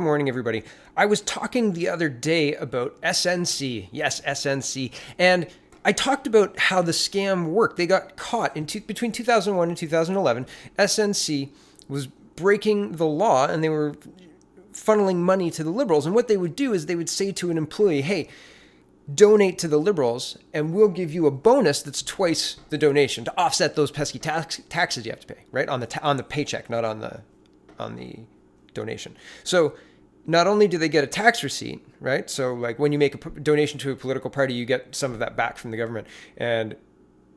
Good morning, everybody. I was talking the other day about SNC. Yes, SNC. And I talked about how the scam worked. They got caught between 2001 and 2011. SNC was breaking the law and they were funneling money to the Liberals. And what they would do is they would say to an employee, hey, donate to the Liberals and we'll give you a bonus that's twice the donation to offset those pesky taxes you have to pay, right? On the paycheck, not on the donation. So not only do they get a tax receipt, right? So like when you make a donation to a political party, you get some of that back from the government. And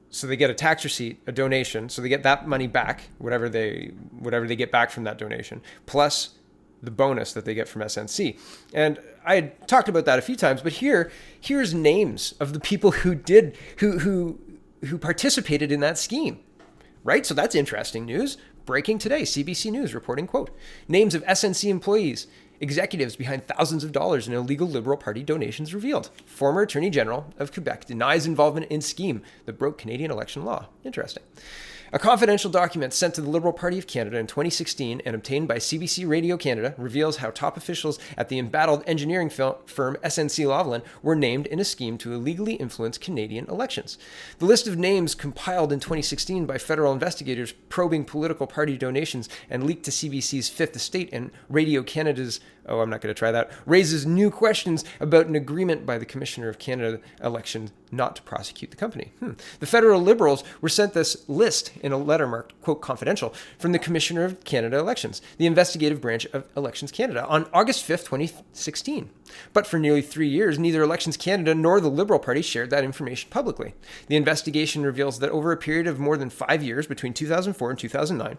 so they get a tax receipt, a donation. So they get that money back, whatever they get back from that donation, plus the bonus that they get from SNC. And I had talked about that a few times, but here's names of the people who participated in that scheme, right? So that's interesting news. Breaking today, CBC News reporting, quote, names of SNC employees, executives behind thousands of dollars in illegal Liberal Party donations revealed. Former Attorney General of Quebec denies involvement in scheme that broke Canadian election law. Interesting. A confidential document sent to the Liberal Party of Canada in 2016 and obtained by CBC Radio Canada reveals how top officials at the embattled engineering firm SNC Lavalin were named in a scheme to illegally influence Canadian elections. The list of names compiled in 2016 by federal investigators probing political party donations and leaked to CBC's Fifth Estate and Radio Canada's I'm not going to try that, raises new questions about an agreement by the Commissioner of Canada Elections not to prosecute the company. The federal Liberals were sent this list in a letter marked, quote, confidential, from the Commissioner of Canada Elections, the investigative branch of Elections Canada, on August 5th, 2016. But for nearly 3 years, neither Elections Canada nor the Liberal Party shared that information publicly. The investigation reveals that over a period of more than 5 years, between 2004 and 2009,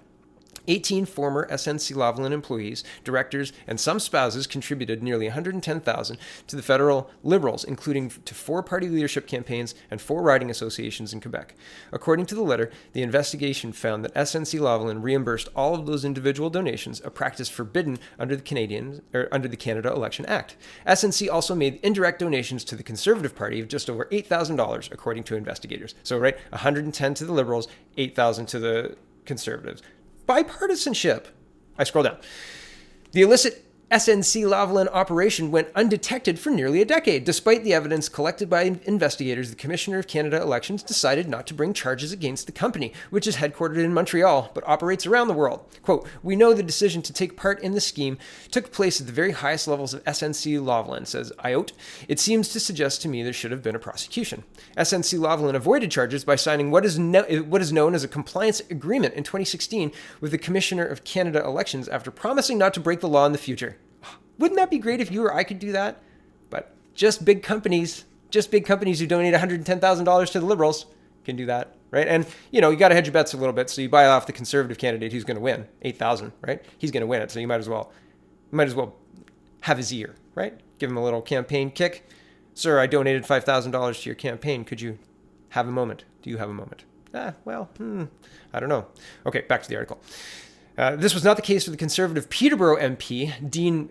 18 former SNC Lavalin employees, directors, and some spouses contributed nearly $110,000 to the federal Liberals, including to 4 party leadership campaigns and 4 riding associations in Quebec. According to the letter, the investigation found that SNC Lavalin reimbursed all of those individual donations, a practice forbidden under the Canada Election Act. SNC also made indirect donations to the Conservative Party of just over $8,000, according to investigators. So, right, $110,000 to the Liberals, $8,000 to the Conservatives. Bipartisanship. I scroll down. The illicit SNC Lavalin operation went undetected for nearly a decade. Despite the evidence collected by investigators, the Commissioner of Canada Elections decided not to bring charges against the company, which is headquartered in Montreal, but operates around the world. Quote, we know the decision to take part in the scheme took place at the very highest levels of SNC Lavalin, says IOT. It seems to suggest to me there should have been a prosecution. SNC Lavalin avoided charges by signing what is known as a compliance agreement in 2016 with the Commissioner of Canada Elections after promising not to break the law in the future. Wouldn't that be great if you or I could do that? But just big companies who donate $110,000 to the Liberals can do that, right? And, you got to hedge your bets a little bit. So you buy off the Conservative candidate who's going to win, 8,000, right? He's going to win it. So you might as well have his ear, right? Give him a little campaign kick. Sir, I donated $5,000 to your campaign. Could you have a moment? Do you have a moment? I don't know. Okay, back to the article. This was not the case for the Conservative Peterborough MP, Dean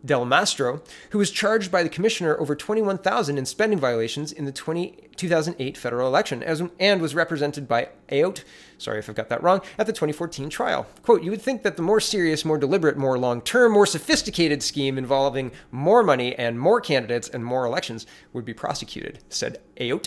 Del Mastro, who was charged by the commissioner over $21,000 in spending violations in the 2008 federal election, and was represented by AOT, sorry if I've got that wrong, at the 2014 trial. Quote, you would think that the more serious, more deliberate, more long-term, more sophisticated scheme involving more money and more candidates and more elections would be prosecuted, said AOT.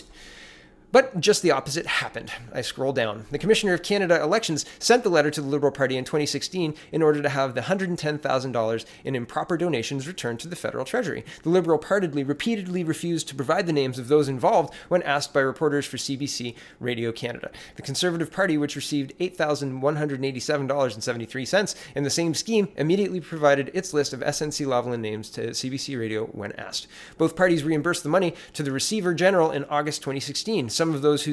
But just the opposite happened. I scroll down. The Commissioner of Canada Elections sent the letter to the Liberal Party in 2016 in order to have the $110,000 in improper donations returned to the federal treasury. The Liberal Party repeatedly refused to provide the names of those involved when asked by reporters for CBC Radio Canada. The Conservative Party, which received $8,187.73 in the same scheme, immediately provided its list of SNC Lavalin names to CBC Radio when asked. Both parties reimbursed the money to the Receiver General in August 2016. Some of those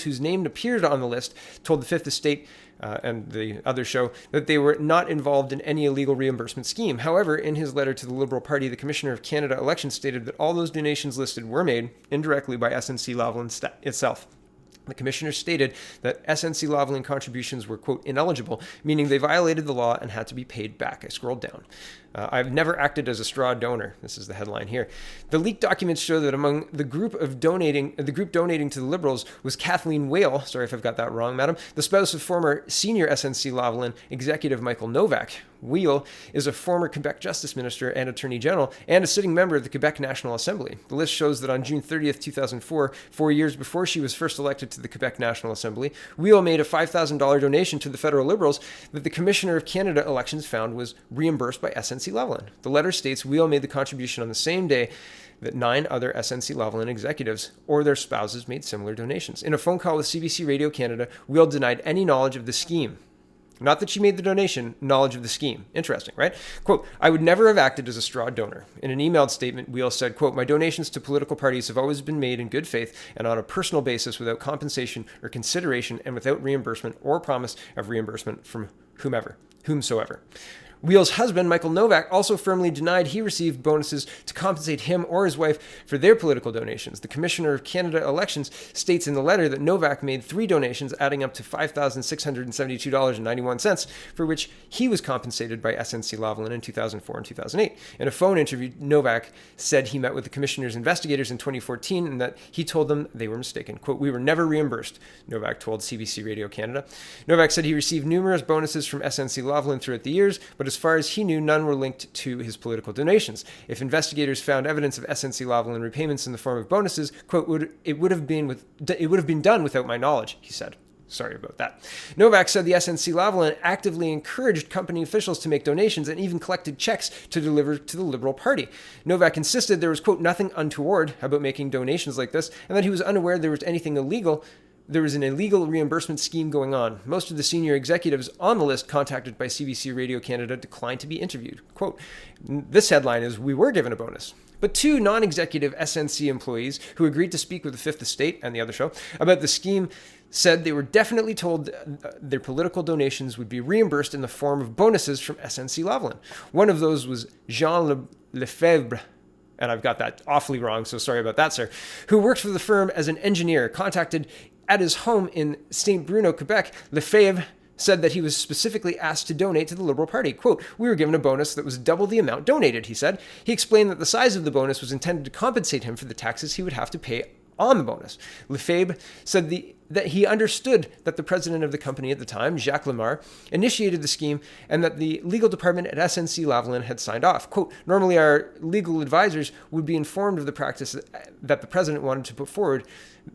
whose name appeared on the list told the Fifth Estate and the other show that they were not involved in any illegal reimbursement scheme. However, in his letter to the Liberal Party, the Commissioner of Canada Elections stated that all those donations listed were made indirectly by SNC Lavalin itself. The commissioner stated that SNC Lavalin contributions were, quote, ineligible, meaning they violated the law and had to be paid back. I scrolled down. I've never acted as a straw donor. This is the headline here. The leaked documents show that among the group donating to the Liberals was Kathleen Whale, sorry if I've got that wrong, madam, the spouse of former senior SNC Lavalin executive Michael Novak. Wheel is a former Quebec Justice Minister and Attorney General and a sitting member of the Quebec National Assembly. The list shows that on June 30th, 2004, 4 years before she was first elected to the Quebec National Assembly, Wheel made a $5,000 donation to the federal Liberals that the Commissioner of Canada elections found was reimbursed by SNC Lavalin. The letter states Wheel made the contribution on the same day that 9 other SNC Lavalin executives or their spouses made similar donations. In a phone call with CBC Radio Canada, Wheel denied any knowledge of the scheme. Not that she made the donation, knowledge of the scheme. Interesting, right? Quote, I would never have acted as a straw donor. In an emailed statement, Wheel said, quote, my donations to political parties have always been made in good faith and on a personal basis without compensation or consideration and without reimbursement or promise of reimbursement from whomsoever. Wheel's husband, Michael Novak, also firmly denied he received bonuses to compensate him or his wife for their political donations. The Commissioner of Canada Elections states in the letter that Novak made 3 donations adding up to $5,672.91, for which he was compensated by SNC Lavalin in 2004 and 2008. In a phone interview, Novak said he met with the Commissioner's investigators in 2014 and that he told them they were mistaken. Quote, we were never reimbursed, Novak told CBC Radio Canada. Novak said he received numerous bonuses from SNC Lavalin throughout the years, but as far as he knew, none were linked to his political donations. If investigators found evidence of SNC Lavalin repayments in the form of bonuses, quote, it would have been done without my knowledge, he said. Sorry about that. Novak said the SNC Lavalin actively encouraged company officials to make donations and even collected checks to deliver to the Liberal Party. Novak insisted there was, quote, nothing untoward about making donations like this, and that he was unaware there was anything illegal. There was an illegal reimbursement scheme going on. Most of the senior executives on the list contacted by CBC Radio Canada declined to be interviewed. Quote, this headline is, we were given a bonus. But 2 non-executive SNC employees who agreed to speak with the Fifth Estate and the other show about the scheme said they were definitely told their political donations would be reimbursed in the form of bonuses from SNC Lavalin. One of those was Jean Lefebvre, and I've got that awfully wrong, so sorry about that, sir, who worked for the firm as an engineer. Contacted at his home in St. Bruno, Quebec, Lefebvre said that he was specifically asked to donate to the Liberal Party. Quote, we were given a bonus that was double the amount donated, he said. He explained that the size of the bonus was intended to compensate him for the taxes he would have to pay on the bonus. Lefebvre said that he understood that the president of the company at the time, Jacques Lemar, initiated the scheme and that the legal department at SNC Lavalin had signed off. Quote, normally our legal advisors would be informed of the practice that the president wanted to put forward,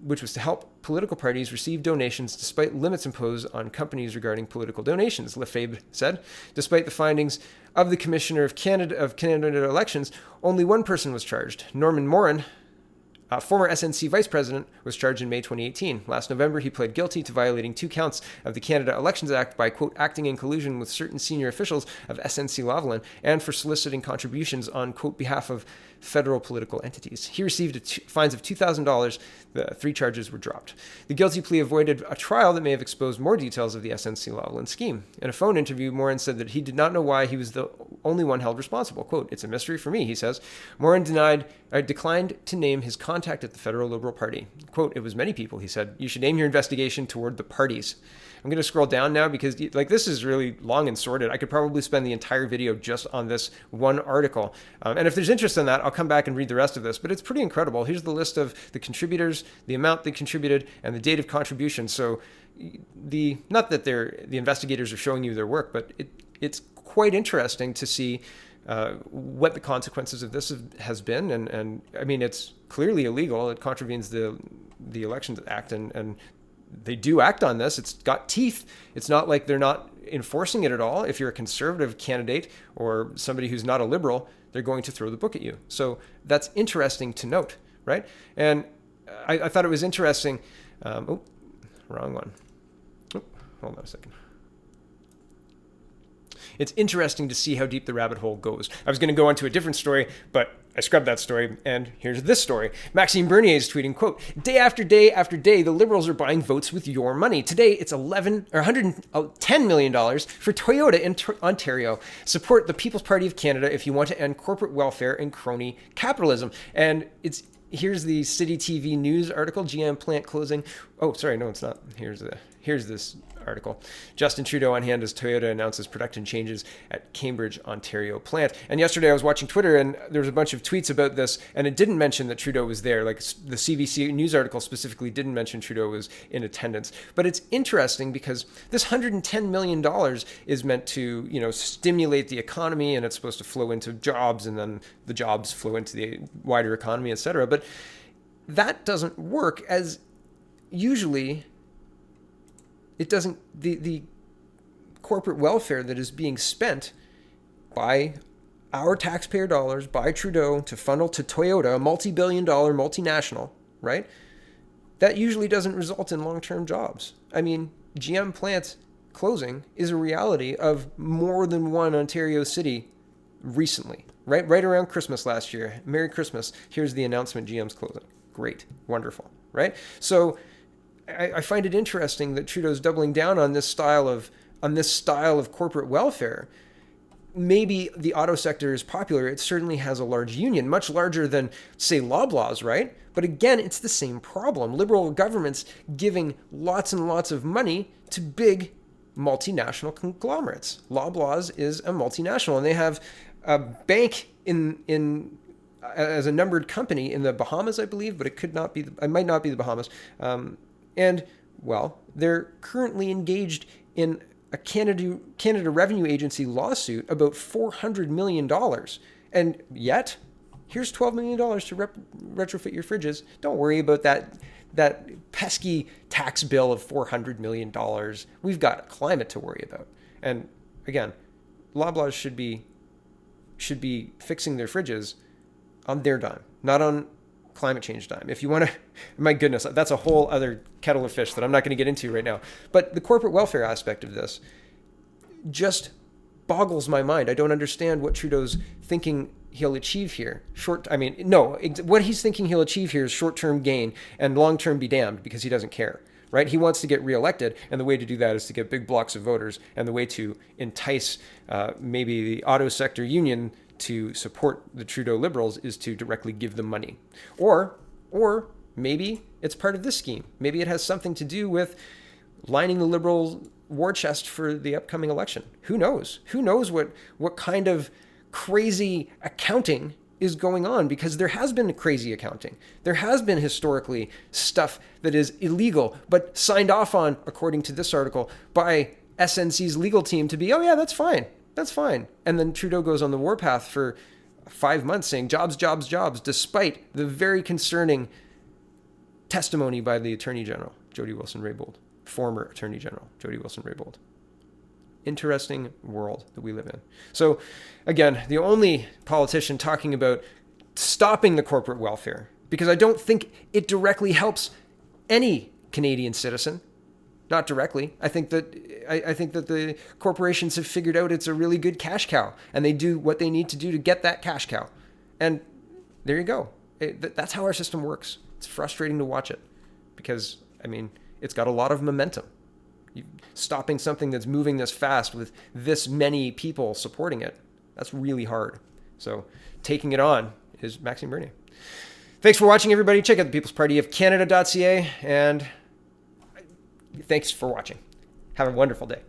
which was to help political parties receive donations despite limits imposed on companies regarding political donations, Lefebvre said. Despite the findings of the Commissioner of Canada Elections, only one person was charged. Norman Morin, former SNC vice president, was charged in May 2018. Last November, he pled guilty to violating 2 counts of the Canada Elections Act by, quote, acting in collusion with certain senior officials of SNC Lavalin and for soliciting contributions on, quote, behalf of federal political entities. He received fines of $2,000. The 3 charges were dropped. The guilty plea avoided a trial that may have exposed more details of the SNC Lavalin scheme. In a phone interview, Morin said that he did not know why he was the only one held responsible. Quote, it's a mystery for me, he says. Morin declined to name his contact at the Federal Liberal Party. Quote, it was many people, he said. You should aim your investigation toward the parties. I'm going to scroll down now because this is really long and sordid. I could probably spend the entire video just on this one article. And if there's interest in that, I'll come back and read the rest of this. But it's pretty incredible. Here's the list of the contributors, the amount they contributed, and the date of contribution. So not that the investigators are showing you their work, but it's quite interesting to see what the consequences of this has been. And I mean, it's clearly illegal. It contravenes the Elections Act, and they do act on this. It's got teeth. It's not like they're not enforcing it at all. If you're a conservative candidate or somebody who's not a liberal, they're going to throw the book at you. So that's interesting to note, right? And I thought it was interesting. Wrong one. Hold on a second. It's interesting to see how deep the rabbit hole goes. I was going to go on to a different story, but I scrubbed that story, and here's this story. Maxime Bernier is tweeting, quote, day after day after day, the Liberals are buying votes with your money. Today, it's $110 million for Toyota in Ontario. Support the People's Party of Canada if you want to end corporate welfare and crony capitalism. And here's the City TV News article, GM plant closing. Oh, sorry, no, it's not. Here's this article. Justin Trudeau on hand as Toyota announces production changes at Cambridge, Ontario plant. And yesterday I was watching Twitter and there was a bunch of tweets about this, and it didn't mention that Trudeau was there. Like the CBC News article specifically didn't mention Trudeau was in attendance. But it's interesting because this $110 million is meant to, stimulate the economy, and it's supposed to flow into jobs, and then the jobs flow into the wider economy, etc. But that doesn't work, as usually it doesn't. The corporate welfare that is being spent by our taxpayer dollars, by Trudeau, to funnel to Toyota, a multi-billion-dollar multinational, right? That usually doesn't result in long-term jobs. I mean, GM plant closing is a reality of more than one Ontario city recently, right around Christmas last year. Merry Christmas. Here's the announcement: GM's closing. Great. Wonderful. Right? So I find it interesting that Trudeau's doubling down on this style of corporate welfare. Maybe the auto sector is popular. It certainly has a large union, much larger than, say, loblaws, right? But again, it's the same problem. Liberal governments giving lots and lots of money to big multinational conglomerates. Loblaws is a multinational, and they have a bank in as a numbered company in the Bahamas, I believe, but it might not be the Bahamas. And well, they're currently engaged in a Canada Revenue Agency lawsuit about $400 million. And yet, here's $12 million to retrofit your fridges. Don't worry about that pesky tax bill of $400 million. We've got climate to worry about. And again, Loblaws should be fixing their fridges on their dime, not on climate change dime. If you want to, my goodness, that's a whole other kettle of fish that I'm not going to get into right now. But the corporate welfare aspect of this just boggles my mind. I don't understand what Trudeau's thinking he'll achieve here. What he's thinking he'll achieve here is short-term gain, and long-term be damned, because he doesn't care, right? He wants to get reelected, and the way to do that is to get big blocks of voters, and the way to entice maybe the auto sector union to support the Trudeau Liberals is to directly give them money. Or maybe it's part of this scheme. Maybe it has something to do with lining the Liberal war chest for the upcoming election. Who knows? Who knows what kind of crazy accounting is going on, because there has been crazy accounting. There has been historically stuff that is illegal, but signed off on, according to this article, by SNC's legal team to be, oh yeah, that's fine. That's fine. And then Trudeau goes on the warpath for 5 months saying jobs, jobs, jobs, despite the very concerning testimony by the Attorney General, Jody Wilson-Raybould, former Attorney General, Jody Wilson-Raybould. Interesting world that we live in. So again, the only politician talking about stopping the corporate welfare, because I don't think it directly helps any Canadian citizen. Not directly. I think that the corporations have figured out it's a really good cash cow, and they do what they need to do to get that cash cow. And there you go. That's how our system works. It's frustrating to watch it because, it's got a lot of momentum. Stopping something that's moving this fast with this many people supporting it, that's really hard. So taking it on is Maxime Bernier. Thanks for watching, everybody. Check out the People's Party of Canada.ca, and thanks for watching. Have a wonderful day.